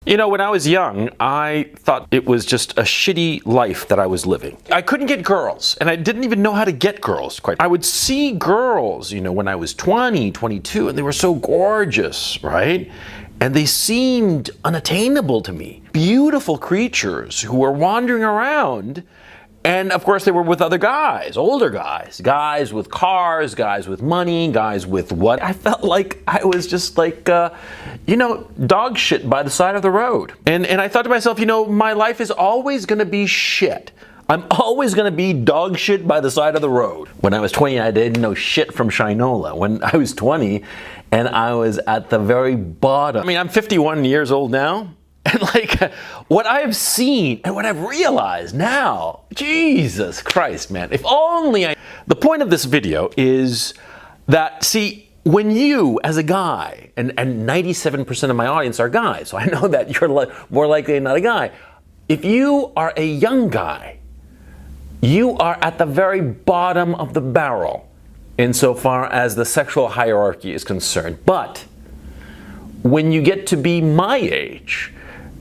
You know, when I was young, I thought it was just a shitty life that I was living. I couldn't get girls, and I didn't even know how to get girls, I would see girls, you know, when I was 20, 22, and they were so gorgeous, right? And they seemed unattainable to me. Beautiful creatures who were wandering around. And of course, they were with other guys, older guys, guys with cars, guys with money, guys with what? I felt like I was just like, you know, dog shit by the side of the road. And I thought to myself, you know, my life is always going to be shit. I'm always going to be dog shit by the side of the road. When I was 20, I didn't know shit from Shinola. When I was 20 and I was at the very bottom. I mean, I'm 51 years old now. And like what I've seen and what I've realized now, Jesus Christ, man, if only I... The point of this video is that, see, when you as a guy, and 97% of my audience are guys, so I know that you're more likely than not a guy. If you are a young guy, you are at the very bottom of the barrel insofar as the sexual hierarchy is concerned. But when you get to be my age,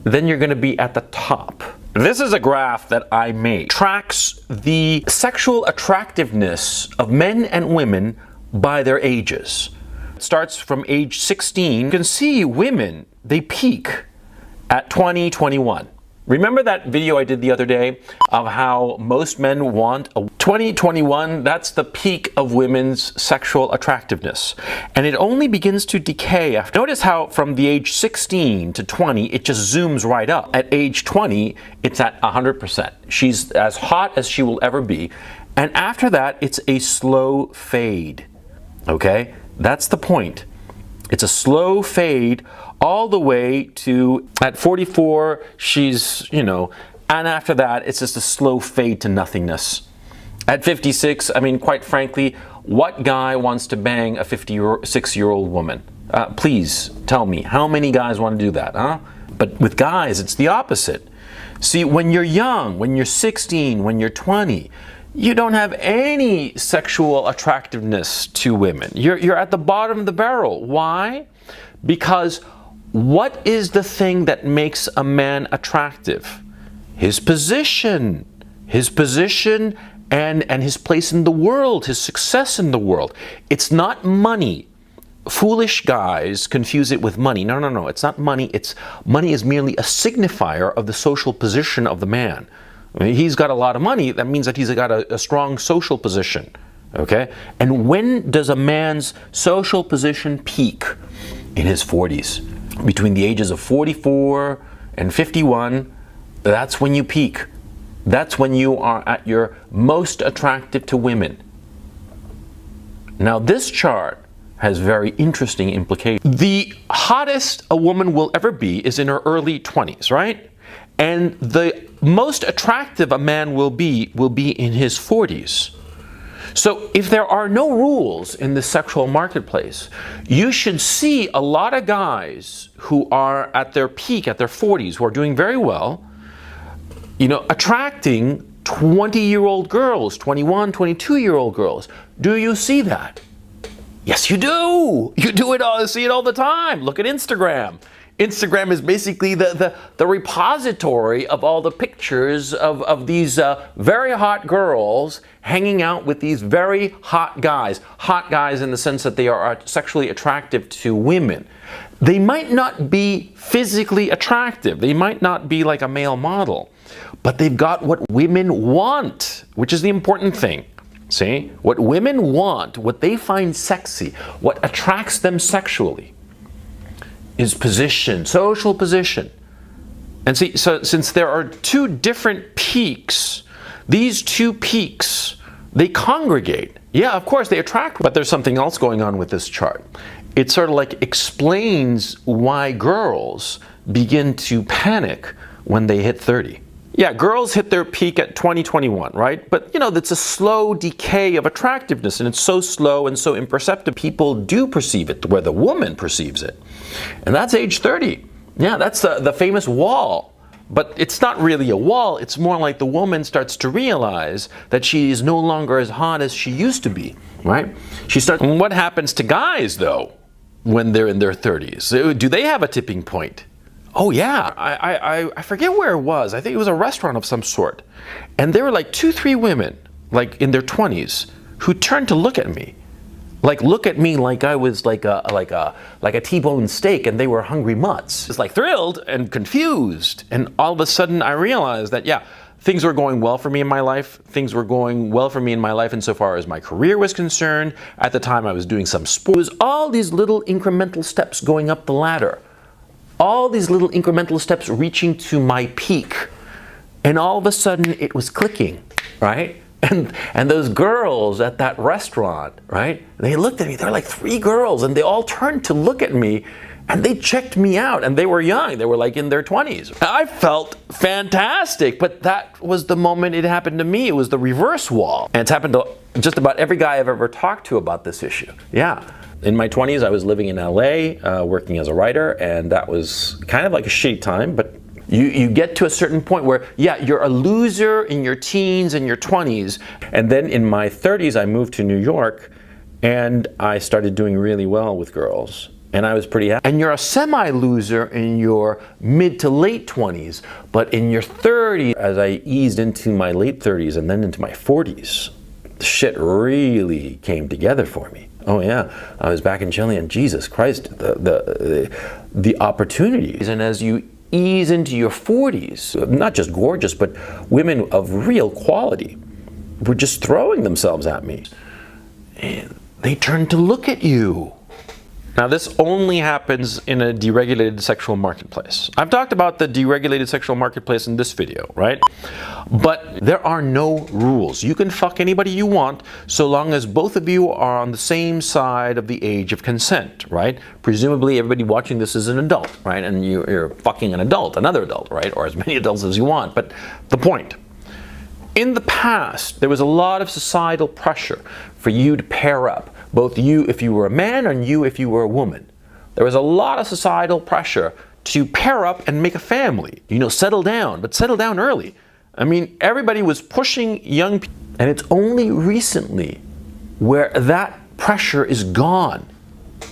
then you're going to be at the top. This is a graph that I made. Tracks the sexual attractiveness of men and women by their ages. It starts from age 16. You can see women, they peak at 20, 21. Remember that video I did the other day of how most men want a 20, 21? That's the peak of women's sexual attractiveness. And it only begins to decay. Notice how from the age 16 to 20, it just zooms right up. At age 20, it's at 100%. She's as hot as she will ever be. And after that, it's a slow fade. Okay? That's the point. It's a slow fade all the way to, at 44, she's, you know, and after that, it's just a slow fade to nothingness. At 56, I mean, quite frankly, what guy wants to bang a 56-year-old woman? Please tell me, how many guys want to do that, huh? But with guys, it's the opposite. See, when you're young, when you're 16, when you're 20, you don't have any sexual attractiveness to women. You're at the bottom of the barrel. Why? Because what is the thing that makes a man attractive? His position and his place in the world, his success in the world. It's not money. Foolish guys confuse it with money. No, it's not money. Money is merely a signifier of the social position of the man. I mean, he's got a lot of money. That means that he's got a strong social position. Okay? And when does a man's social position peak? In his 40s. Between the ages of 44 and 51, that's when you peak. That's when you are at your most attractive to women. Now, this chart has very interesting implications. The hottest a woman will ever be is in her early 20s, right? And the most attractive a man will be in his 40s. So if there are no rules in the sexual marketplace, you should see a lot of guys who are at their peak, at their 40s, who are doing very well, you know, attracting 20-year-old girls, 21, 22-year-old girls. Do you see that? Yes, you do. You do it all, see it all the time. Look at Instagram. Instagram is basically the repository of all the pictures of these very hot girls hanging out with these very hot guys. Hot guys in the sense that they are sexually attractive to women. They might not be physically attractive. They might not be like a male model. But they've got what women want, which is the important thing. See? What women want, what they find sexy, what attracts them sexually, is position, social position. And see, so since there are two different peaks, these two peaks, they congregate. Yeah, of course, they attract, but there's something else going on with this chart. It sort of like explains why girls begin to panic when they hit 30. Yeah, girls hit their peak at 2021, right? But, you know, that's a slow decay of attractiveness, and it's so slow and so imperceptible. People do perceive it where the woman perceives it. And that's age 30. Yeah, that's the famous wall. But it's not really a wall. It's more like the woman starts to realize that she is no longer as hot as she used to be, right? And what happens to guys, though, when they're in their 30s? Do they have a tipping point? Oh yeah, I forget where it was. I think it was a restaurant of some sort. And there were like 2-3 women, like in their 20s, who turned to look at me. Like look at me like I was like a T-bone steak and they were hungry mutts. It's like thrilled and confused. And all of a sudden I realized that, yeah, things were going well for me in my life. Things were going well for me in my life insofar as my career was concerned. At the time I was doing some sport. It was all these little incremental steps going up the ladder. All these little incremental steps reaching to my peak. And all of a sudden it was clicking, right? And those girls at that restaurant, right? They looked at me, there were like 3 girls and they all turned to look at me and they checked me out and they were young. They were like in their 20s. I felt fantastic, but that was the moment it happened to me. It was the reverse wall. And it's happened to just about every guy I've ever talked to about this issue. Yeah. In my 20s, I was living in LA, working as a writer, and that was kind of like a shitty time, but you get to a certain point where, yeah, you're a loser in your teens and your 20s. And then in my 30s, I moved to New York and I started doing really well with girls. And I was pretty happy. And you're a semi-loser in your mid to late 20s. But in your 30s, as I eased into my late 30s and then into my 40s, the shit really came together for me. Oh yeah, I was back in Chile and Jesus Christ, the opportunities. And as you ease into your 40s, not just gorgeous, but women of real quality were just throwing themselves at me. And they turned to look at you. Now this only happens in a deregulated sexual marketplace. I've talked about the deregulated sexual marketplace in this video, right? But there are no rules. You can fuck anybody you want so long as both of you are on the same side of the age of consent, right? Presumably everybody watching this is an adult, right? And you're fucking an adult, another adult, right? Or as many adults as you want. But the point, in the past, there was a lot of societal pressure for you to pair up. Both you if you were a man and you if you were a woman. There was a lot of societal pressure to pair up and make a family. You know, settle down, but settle down early. I mean, everybody was pushing young people. And it's only recently where that pressure is gone.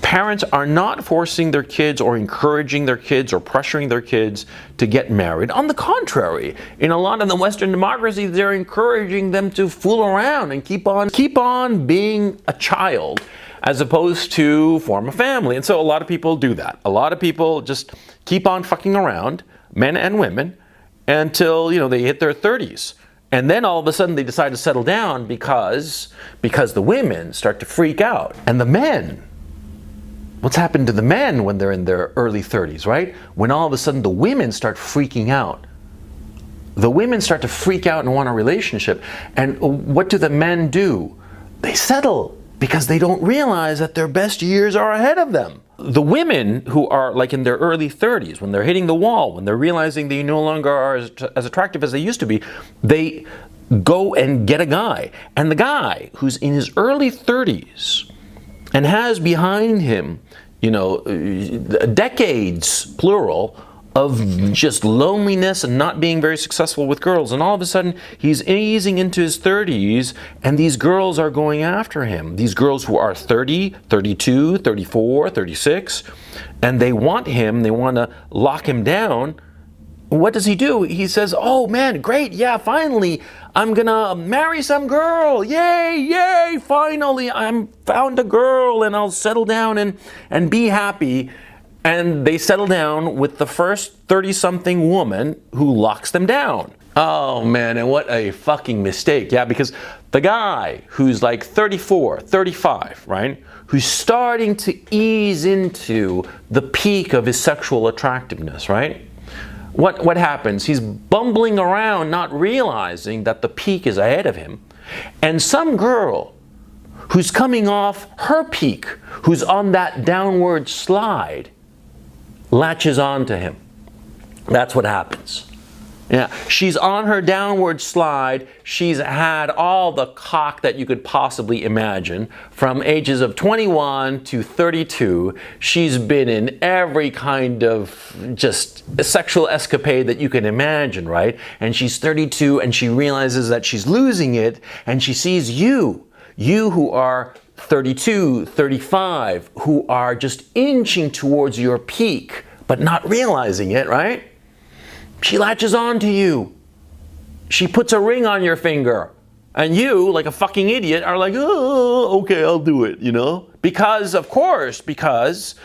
Parents are not forcing their kids or encouraging their kids or pressuring their kids to get married. On the contrary, in a lot of the Western democracies, they're encouraging them to fool around and keep on being a child as opposed to form a family. And so a lot of people do that. A lot of people just keep on fucking around, men and women, until, you know, they hit their 30s. And then all of a sudden they decide to settle down because the women start to freak out. And the men, what's happened to the men when they're in their early 30s, right? When all of a sudden the women start freaking out. The women start to freak out and want a relationship. And what do the men do? They settle because they don't realize that their best years are ahead of them. The women who are like in their early 30s, when they're hitting the wall, when they're realizing they no longer are as attractive as they used to be, they go and get a guy. And the guy who's in his early 30s and has behind him, you know, decades, plural, of just loneliness and not being very successful with girls. And all of a sudden, he's easing into his 30s, and these girls are going after him. These girls who are 30, 32, 34, 36, and they want him, they want to lock him down. What does he do? He says, oh man, great, yeah, finally, I'm gonna marry some girl. Yay, yay, finally, I'm found a girl and I'll settle down and be happy. And they settle down with the first 30-something woman who locks them down. Oh man, and what a fucking mistake. Yeah, because the guy who's like 34, 35, right? Who's starting to ease into the peak of his sexual attractiveness, right? What happens? He's bumbling around, not realizing that the peak is ahead of him. And some girl who's coming off her peak, who's on that downward slide, latches on to him. That's what happens. Yeah, she's on her downward slide. She's had all the cock that you could possibly imagine. From ages of 21 to 32, she's been in every kind of just sexual escapade that you can imagine, right? And she's 32 and she realizes that she's losing it, and she sees you who are 32, 35, who are just inching towards your peak, but not realizing it, right? She latches on to you. She puts a ring on your finger. And you, like a fucking idiot, are like, oh, okay, I'll do it, you know? Because, of course, because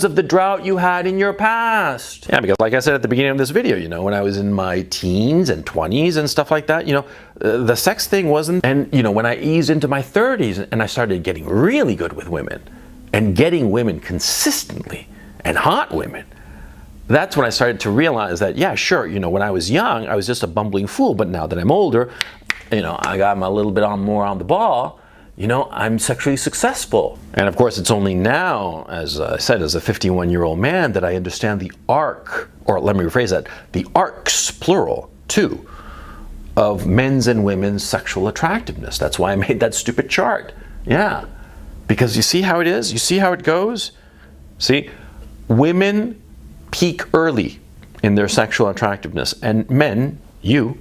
of the drought you had in your past. Yeah, because like I said at the beginning of this video, you know, when I was in my teens and 20s and stuff like that, you know, the sex thing wasn't, and, you know, when I eased into my 30s and I started getting really good with women and getting women consistently and hot women, that's when I started to realize that, yeah, sure, you know, when I was young, I was just a bumbling fool, but now that I'm older, you know, I got a little bit more on the ball, you know, I'm sexually successful. And of course, it's only now, as I said, as a 51-year-old man, that I understand the arc, or let me rephrase that, the arcs, plural, too, of men's and women's sexual attractiveness. That's why I made that stupid chart. Yeah. Because you see how it is? You see how it goes? See, women peak early in their sexual attractiveness, and men, you,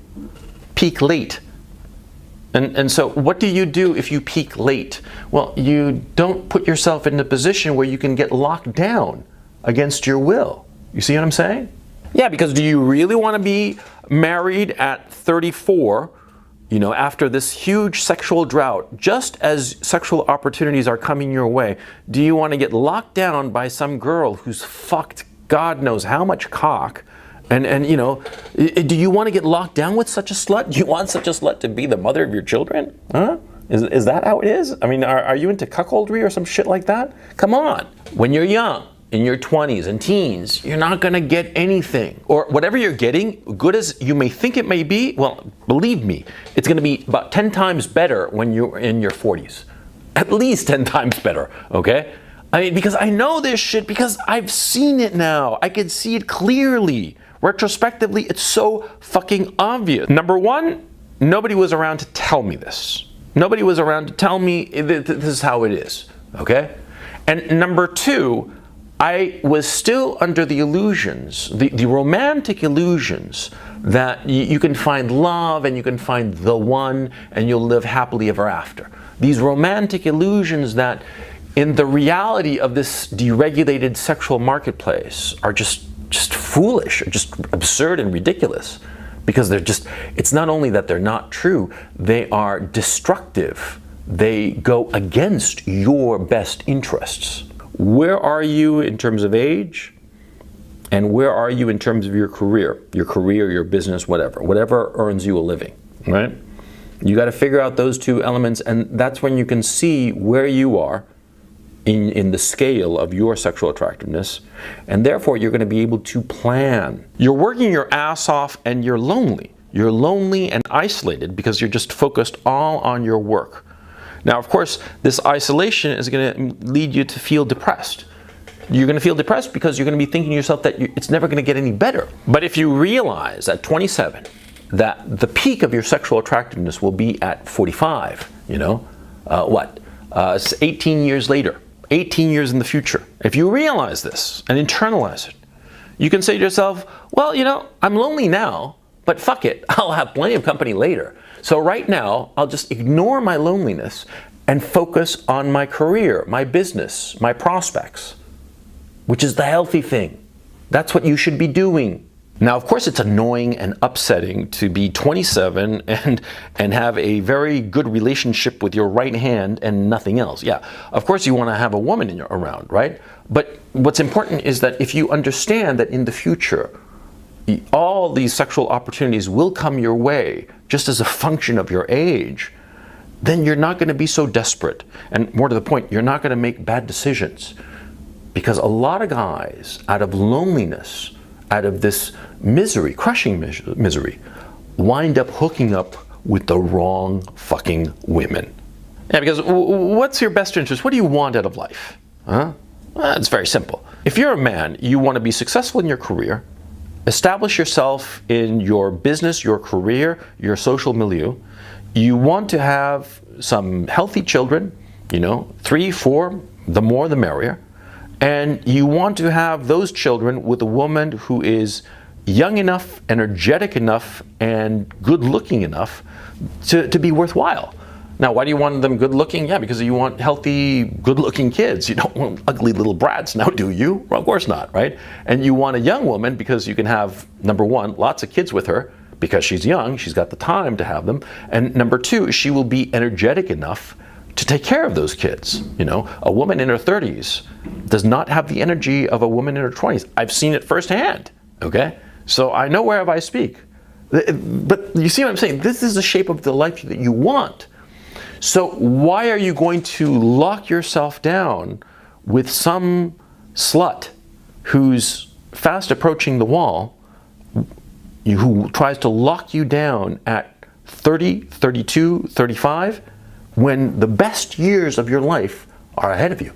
peak late. And so what do you do if you peak late? Well, you don't put yourself in a position where you can get locked down against your will. You see what I'm saying? Yeah, because do you really want to be married at 34, you know, after this huge sexual drought, just as sexual opportunities are coming your way? Do you want to get locked down by some girl who's fucked God knows how much cock? And you know, do you want to get locked down with such a slut? Do you want such a slut to be the mother of your children? Huh? Is that how it is? I mean, are you into cuckoldry or some shit like that? Come on. When you're young, in your 20s and teens, you're not going to get anything. Or whatever you're getting, good as you may think it may be, well, believe me, it's going to be about 10 times better when you're in your 40s. At least 10 times better, okay? I mean, because I know this shit, because I've seen it now. I can see it clearly. Retrospectively, it's so fucking obvious. Number one, nobody was around to tell me this. Nobody was around to tell me this is how it is, okay? And number two, I was still under the illusions, the romantic illusions that you can find love and you can find the one and you'll live happily ever after. These romantic illusions that in the reality of this deregulated sexual marketplace are just foolish, or just absurd and ridiculous, because it's not only that they're not true, they are destructive. They go against your best interests. Where are you in terms of age? And where are you in terms of your career, your business, whatever earns you a living, right? You got to figure out those two elements, and that's when you can see where you are in the scale of your sexual attractiveness, and therefore you're going to be able to plan. You're working your ass off and you're lonely. You're lonely and isolated because you're just focused all on your work. Now, of course, this isolation is going to lead you to feel depressed. You're going to feel depressed because you're going to be thinking to yourself that it's never going to get any better. But if you realize at 27 that the peak of your sexual attractiveness will be at 45, you know, 18 years later, 18 years in the future. If you realize this and internalize it, you can say to yourself, well, you know, I'm lonely now, but fuck it, I'll have plenty of company later. So right now, I'll just ignore my loneliness and focus on my career, my business, my prospects, which is the healthy thing. That's what you should be doing. Now, of course, it's annoying and upsetting to be 27 and have a very good relationship with your right hand and nothing else. Yeah, of course you want to have a woman around, right? But what's important is that if you understand that in the future, all these sexual opportunities will come your way just as a function of your age, then you're not going to be so desperate. And more to the point, you're not going to make bad decisions. Because a lot of guys, out of loneliness, out of this misery, crushing misery, wind up hooking up with the wrong fucking women. Yeah, because what's your best interest? What do you want out of life? Huh? Well, it's very simple. If you're a man, you want to be successful in your career, establish yourself in your business, your career, your social milieu. You want to have some healthy children, 3, 4, the more the merrier. And you want to have those children with a woman who is young enough, energetic enough, and good looking enough to be worthwhile. Now, why do you want them good looking? Yeah, because you want healthy, good looking kids. You don't want ugly little brats now, do you? Well, of course not, right? And you want a young woman because you can have, number one, lots of kids with her because she's young, she's got the time to have them. And number two, she will be energetic enough to take care of those kids. You know, a woman in her 30s does not have the energy of a woman in her 20s. I've seen it firsthand, okay? So I know whereof I speak. But you see what I'm saying? This is the shape of the life that you want. So why are you going to lock yourself down with some slut who's fast approaching the wall, who tries to lock you down at 30, 32, 35, when the best years of your life are ahead of you?